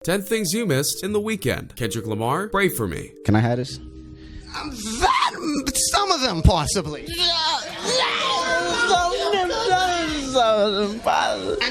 10 Things You Missed in The Weeknd. Kendrick Lamar, Pray For Me. Can I have this? Some of them, possibly.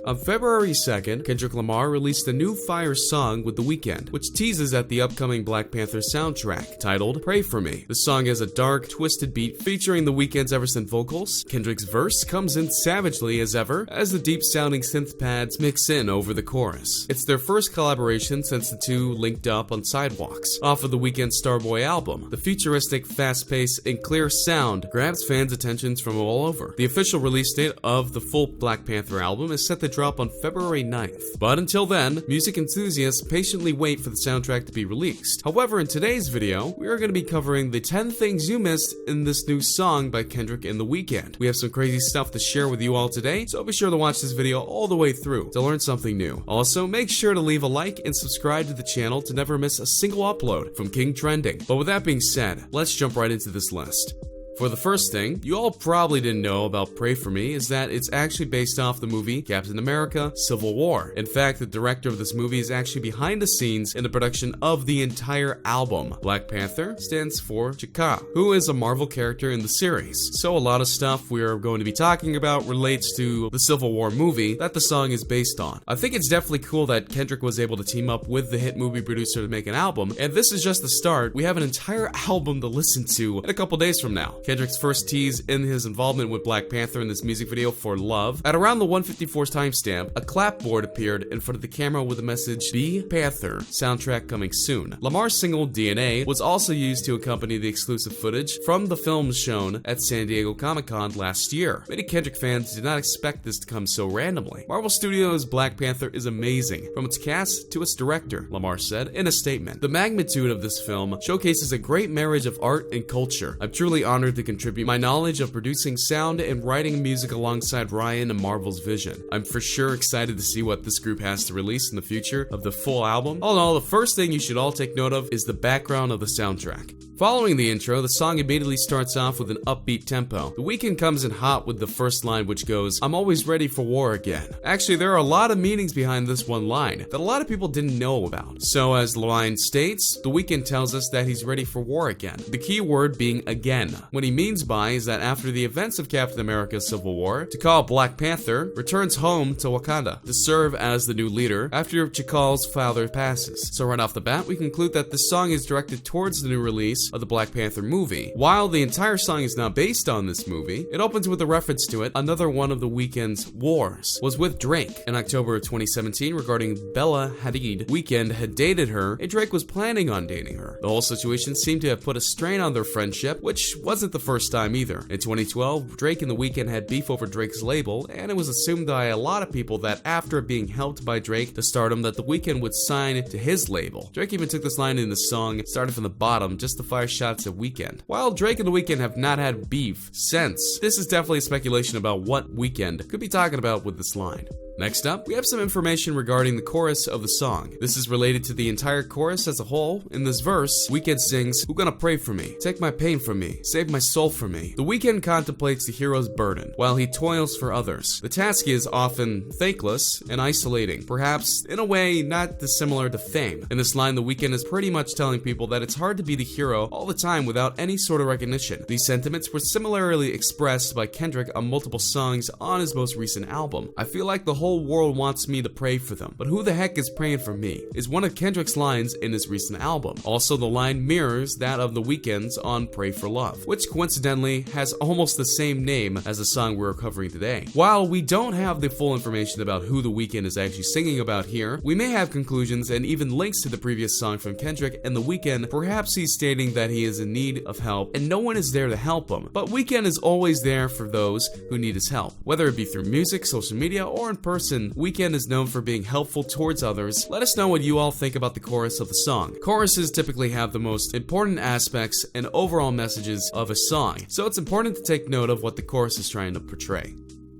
On February 2nd, Kendrick Lamar released a new fire song with The Weeknd, which teases at the upcoming Black Panther soundtrack, titled Pray For Me. The song has a dark, twisted beat featuring The Weeknd's ever-synth vocals. Kendrick's verse comes in savagely as ever, as the deep-sounding synth pads mix in over the chorus. It's their first collaboration since the two linked up on Sidewalks, off of The Weeknd's Starboy album. The futuristic, fast-paced, and clear sound grabs fans' attentions from all over. The official release date of the full Black Panther album is set to drop on February 9th. But until then, music enthusiasts patiently wait for the soundtrack to be released. However, in today's video, we are going to be covering the 10 things you missed in this new song by Kendrick and The Weeknd. We have some crazy stuff to share with you all today, so be sure to watch this video all the way through to learn something new. Also, make sure to leave a like and subscribe to the channel to never miss a single upload from King Trending. But with that being said, let's jump right into this list. For the first thing, you all probably didn't know about Pray For Me is that it's actually based off the movie Captain America: Civil War. In fact, the director of this movie is actually behind the scenes in the production of the entire album. Black Panther stands for T'Challa, who is a Marvel character in the series. So a lot of stuff we are going to be talking about relates to the Civil War movie that the song is based on. I think it's definitely cool that Kendrick was able to team up with the hit movie producer to make an album, and this is just the start. We have an entire album to listen to in a couple days from now. Kendrick's first tease in his involvement with Black Panther in this music video for Love. At around the 154 timestamp, a clapboard appeared in front of the camera with the message, "Be Panther, soundtrack coming soon." Lamar's single DNA was also used to accompany the exclusive footage from the films shown at San Diego Comic-Con last year. Many Kendrick fans did not expect this to come so randomly. Marvel Studios' Black Panther is amazing, from its cast to its director, Lamar said in a statement. The magnitude of this film showcases a great marriage of art and culture. I'm truly honored to contribute my knowledge of producing sound and writing music alongside Ryan and Marvel's vision. I'm for sure excited to see what this group has to release in the future of the full album. All in all, the first thing you should all take note of is the background of the soundtrack. Following the intro, the song immediately starts off with an upbeat tempo. The Weeknd comes in hot with the first line, which goes, "I'm always ready for war again." Actually, there are a lot of meanings behind this one line that a lot of people didn't know about. So as the line states, the Weeknd tells us that he's ready for war again. The key word being again. What he means by is that after the events of Captain America's Civil War, T'Challa Black Panther returns home to Wakanda to serve as the new leader after T'Challa's father passes. So right off the bat, we conclude that this song is directed towards the new release of the Black Panther movie. While the entire song is not based on this movie, it opens with a reference to it. Another one of the Weeknd's wars was with Drake. In October of 2017, regarding Bella Hadid, Weeknd had dated her, and Drake was planning on dating her. The whole situation seemed to have put a strain on their friendship, which wasn't the first time either. In 2012, Drake and The Weeknd had beef over Drake's label, and it was assumed by a lot of people that after being helped by Drake to stardom that The Weeknd would sign to his label. Drake even took this line in the song, started from the bottom, just to fire shots at Weeknd. While Drake and The Weeknd have not had beef since, this is definitely speculation about what Weeknd could be talking about with this line. Next up, we have some information regarding the chorus of the song. This is related to the entire chorus as a whole. In this verse, Weeknd sings, "Who gonna pray for me? Take my pain from me. Save my soul from me." The Weeknd contemplates the hero's burden, while he toils for others. The task is often thankless and isolating, perhaps in a way not dissimilar to fame. In this line, The Weeknd is pretty much telling people that it's hard to be the hero all the time without any sort of recognition. These sentiments were similarly expressed by Kendrick on multiple songs on his most recent album. "I feel like the whole world wants me to pray for them, but who the heck is praying for me?" is one of Kendrick's lines in his recent album. Also, the line mirrors that of The Weeknd's on Pray for Love, which coincidentally has almost the same name as the song we're covering today. While we don't have the full information about who The Weeknd is actually singing about here, we may have conclusions and even links to the previous song from Kendrick and The Weeknd. Perhaps he's stating that he is in need of help and no one is there to help him, but Weeknd is always there for those who need his help, whether it be through music, social media, or in person. Weeknd is known for being helpful towards others. Let us know what you all think about the chorus of the song. Choruses typically have the most important aspects and overall messages of a song, so it's important to take note of what the chorus is trying to portray.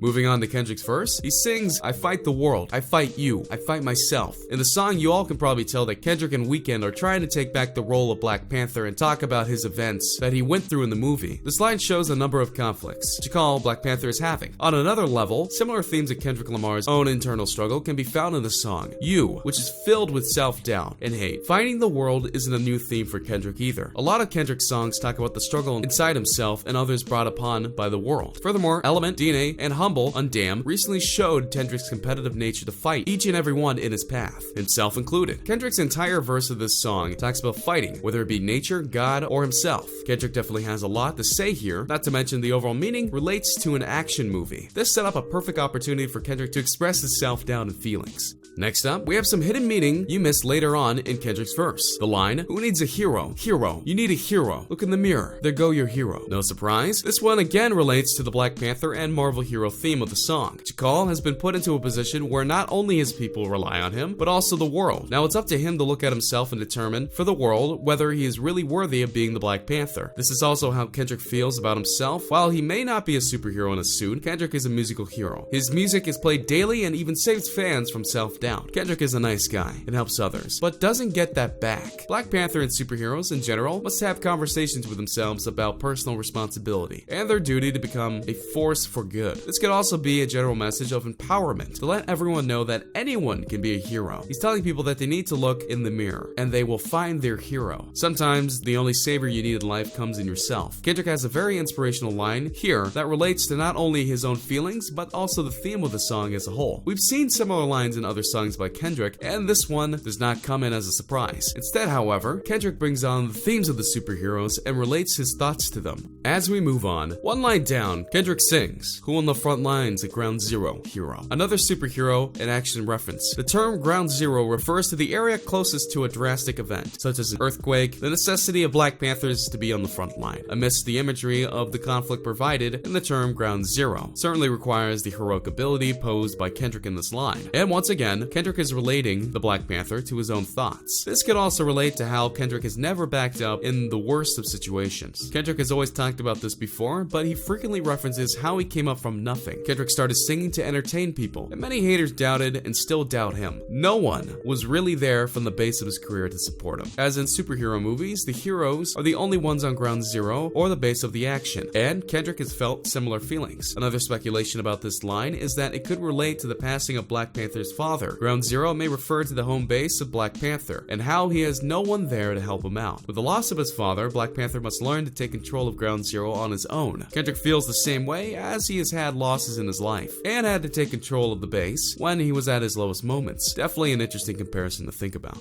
Moving on to Kendrick's verse, he sings, "I fight the world, I fight you, I fight myself." In the song, you all can probably tell that Kendrick and Weeknd are trying to take back the role of Black Panther and talk about his events that he went through in the movie. This line shows a number of conflicts T'Challa Black Panther is having. On another level, similar themes of Kendrick Lamar's own internal struggle can be found in the song You, which is filled with self-doubt and hate. Fighting the world isn't a new theme for Kendrick either. A lot of Kendrick's songs talk about the struggle inside himself and others brought upon by the world. Furthermore, Element, DNA, and Humble on Damn recently showed Kendrick's competitive nature to fight each and every one in his path, himself included. Kendrick's entire verse of this song talks about fighting, whether it be nature, God, or himself. Kendrick definitely has a lot to say here, not to mention the overall meaning relates to an action movie. This set up a perfect opportunity for Kendrick to express his self-doubt and feelings. Next up, we have some hidden meaning you missed later on in Kendrick's verse. The line, "Who needs a hero? Hero. You need a hero. Look in the mirror. There go your hero." No surprise, this one again relates to the Black Panther and Marvel hero theme of the song. T'Challa has been put into a position where not only his people rely on him, but also the world. Now it's up to him to look at himself and determine, for the world, whether he is really worthy of being the Black Panther. This is also how Kendrick feels about himself. While he may not be a superhero in a suit, Kendrick is a musical hero. His music is played daily and even saves fans from self-doubt. Kendrick is a nice guy and helps others, but doesn't get that back. Black Panther and superheroes in general must have conversations with themselves about personal responsibility and their duty to become a force for good. This could also be a general message of empowerment to let everyone know that anyone can be a hero. He's telling people that they need to look in the mirror and they will find their hero. Sometimes the only savior you need in life comes in yourself. Kendrick has a very inspirational line here that relates to not only his own feelings but also the theme of the song as a whole. We've seen similar lines in other songs by Kendrick, and this one does not come in as a surprise. Instead, however, Kendrick brings on the themes of the superheroes and relates his thoughts to them. As we move on, one line down, Kendrick sings, "Who on the front lines at Ground Zero? Hero." Another superhero and action reference. The term Ground Zero refers to the area closest to a drastic event, such as an earthquake, the necessity of Black Panthers to be on the front line. Amidst the imagery of the conflict provided in the term Ground Zero, certainly requires the heroic ability posed by Kendrick in this line. And once again, Kendrick is relating the Black Panther to his own thoughts. This could also relate to how Kendrick has never backed up in the worst of situations. Kendrick has always talked about this before, but he frequently references how he came up from nothing. Kendrick started singing to entertain people, and many haters doubted and still doubt him. No one was really there from the base of his career to support him. As in superhero movies, the heroes are the only ones on Ground Zero or the base of the action, and Kendrick has felt similar feelings. Another speculation about this line is that it could relate to the passing of Black Panther's father. Ground Zero may refer to the home base of Black Panther, and how he has no one there to help him out. With the loss of his father, Black Panther must learn to take control of Ground Zero on his own. Kendrick feels the same way, as he has had losses in his life, and had to take control of the base when he was at his lowest moments. Definitely an interesting comparison to think about.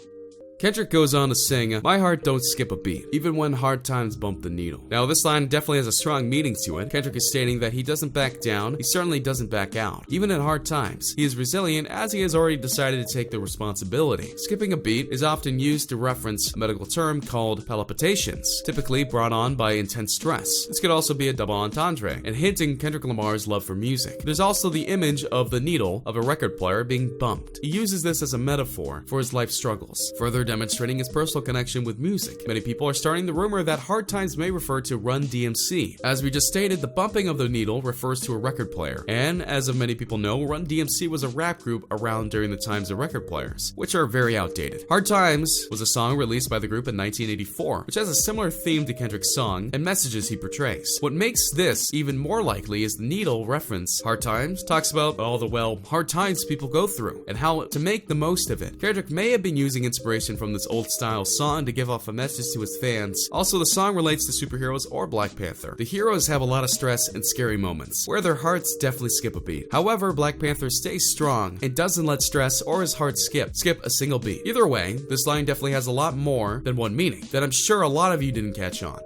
Kendrick goes on to sing, "My heart don't skip a beat, even when hard times bump the needle." Now, this line definitely has a strong meaning to it. Kendrick is stating that he doesn't back down, he certainly doesn't back out. Even in hard times, he is resilient as he has already decided to take the responsibility. Skipping a beat is often used to reference a medical term called palpitations, typically brought on by intense stress. This could also be a double entendre, and hinting Kendrick Lamar's love for music. There's also the image of the needle of a record player being bumped. He uses this as a metaphor for his life struggles, further demonstrating his personal connection with music. Many people are starting the rumor that hard times may refer to Run DMC. As we just stated, the bumping of the needle refers to a record player, and as of many people know, Run DMC was a rap group around during the times of record players, which are very outdated. Hard Times was a song released by the group in 1984, which has a similar theme to Kendrick's song and messages he portrays. What makes this even more likely is the needle reference. Hard Times talks about all the, hard times people go through, and how to make the most of it. Kendrick may have been using inspiration from this old style song to give off a message to his fans. Also, the song relates to superheroes or Black Panther. The heroes have a lot of stress and scary moments, where their hearts definitely skip a beat. However, Black Panther stays strong and doesn't let stress or his heart skip a single beat. Either way, this line definitely has a lot more than one meaning that I'm sure a lot of you didn't catch on.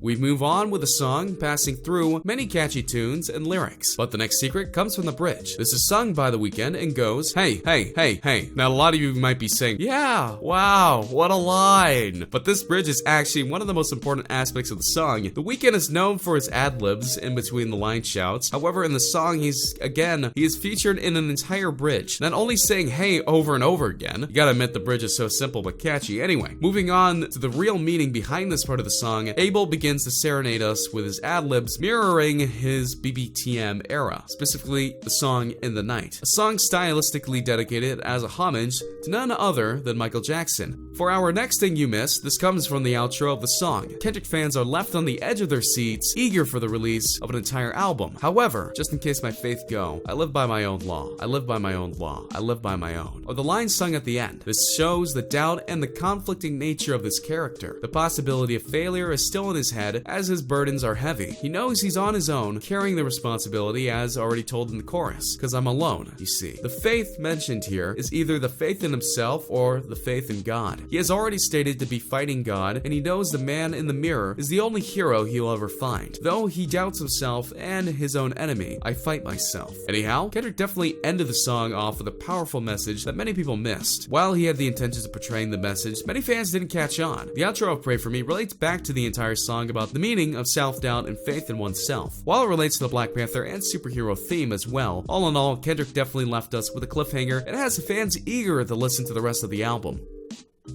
We move on with a song passing through many catchy tunes and lyrics, but the next secret comes from the bridge. This is sung by The Weeknd and goes, "Hey, hey, hey, hey." Now, a lot of you might be saying, "Yeah, wow, what a line." But this bridge is actually one of the most important aspects of the song. The Weeknd is known for his ad-libs in between the line shouts. However, in the song, he is featured in an entire bridge, not only saying "hey" over and over again. You gotta admit, the bridge is so simple but catchy. Anyway, moving on to the real meaning behind this part of the song, Abel begins begins to serenade us with his ad-libs mirroring his BBTM era, specifically the song In the Night, a song stylistically dedicated as a homage to none other than Michael Jackson. For our next thing you missed, this comes from the outro of the song. Kendrick fans are left on the edge of their seats, eager for the release of an entire album. However, just in case my faith go, I live by my own law. I live by my own law. I live by my own. Or the line sung at the end. This shows the doubt and the conflicting nature of this character. The possibility of failure is still in his head as his burdens are heavy. He knows he's on his own, carrying the responsibility as already told in the chorus. Cause I'm alone, you see. The faith mentioned here is either the faith in himself or the faith in God. He has already stated to be fighting God, and he knows the man in the mirror is the only hero he'll ever find. Though he doubts himself and his own enemy, I fight myself. Anyhow, Kendrick definitely ended the song off with a powerful message that many people missed. While he had the intentions of portraying the message, many fans didn't catch on. The outro of Pray For Me relates back to the entire song about the meaning of self-doubt and faith in oneself. While it relates to the Black Panther and superhero theme as well, all in all, Kendrick definitely left us with a cliffhanger and has fans eager to listen to the rest of the album.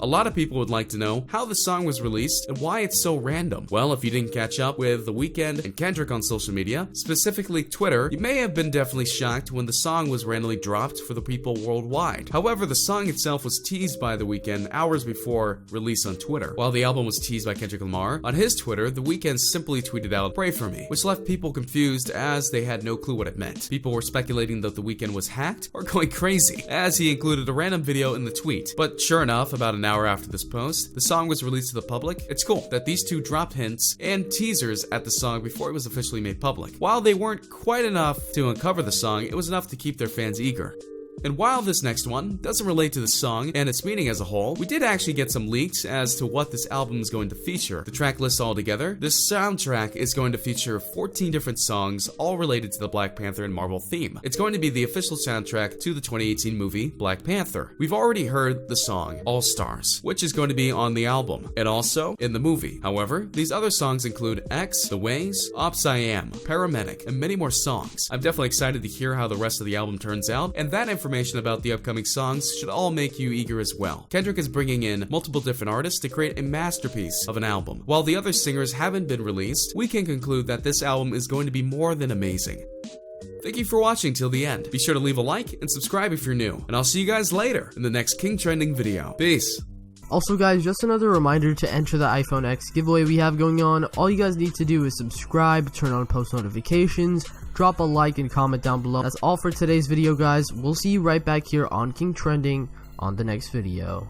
A lot of people would like to know how the song was released and why it's so random. Well, if you didn't catch up with The Weeknd and Kendrick on social media, specifically Twitter, you may have been definitely shocked when the song was randomly dropped for the people worldwide. However, the song itself was teased by The Weeknd hours before release on Twitter. While the album was teased by Kendrick Lamar, on his Twitter, The Weeknd simply tweeted out, "Pray for me," which left people confused as they had no clue what it meant. People were speculating that The Weeknd was hacked or going crazy, as he included a random video in the tweet. But sure enough, about an hour after this post, the song was released to the public. It's cool that these two dropped hints and teasers at the song before it was officially made public. While they weren't quite enough to uncover the song, it was enough to keep their fans eager. And while this next one doesn't relate to the song and its meaning as a whole, we did actually get some leaks as to what this album is going to feature. The track list altogether, this soundtrack is going to feature 14 different songs, all related to the Black Panther and Marvel theme. It's going to be the official soundtrack to the 2018 movie Black Panther. We've already heard the song All Stars, which is going to be on the album, and also in the movie. However, these other songs include X, The Ways, Ops I Am, Paramedic, and many more songs. I'm definitely excited to hear how the rest of the album turns out, and that information about the upcoming songs should all make you eager as well. Kendrick is bringing in multiple different artists to create a masterpiece of an album. While the other singers haven't been released, we can conclude that this album is going to be more than amazing. Thank you for watching till the end. Be sure to leave a like and subscribe if you're new, and I'll see you guys later in the next King Trending video. Peace. Also guys, just another reminder to enter the iPhone X giveaway we have going on. All you guys need to do is subscribe, turn on post notifications, drop a like and comment down below. That's all for today's video guys. We'll see you right back here on King Trending on the next video.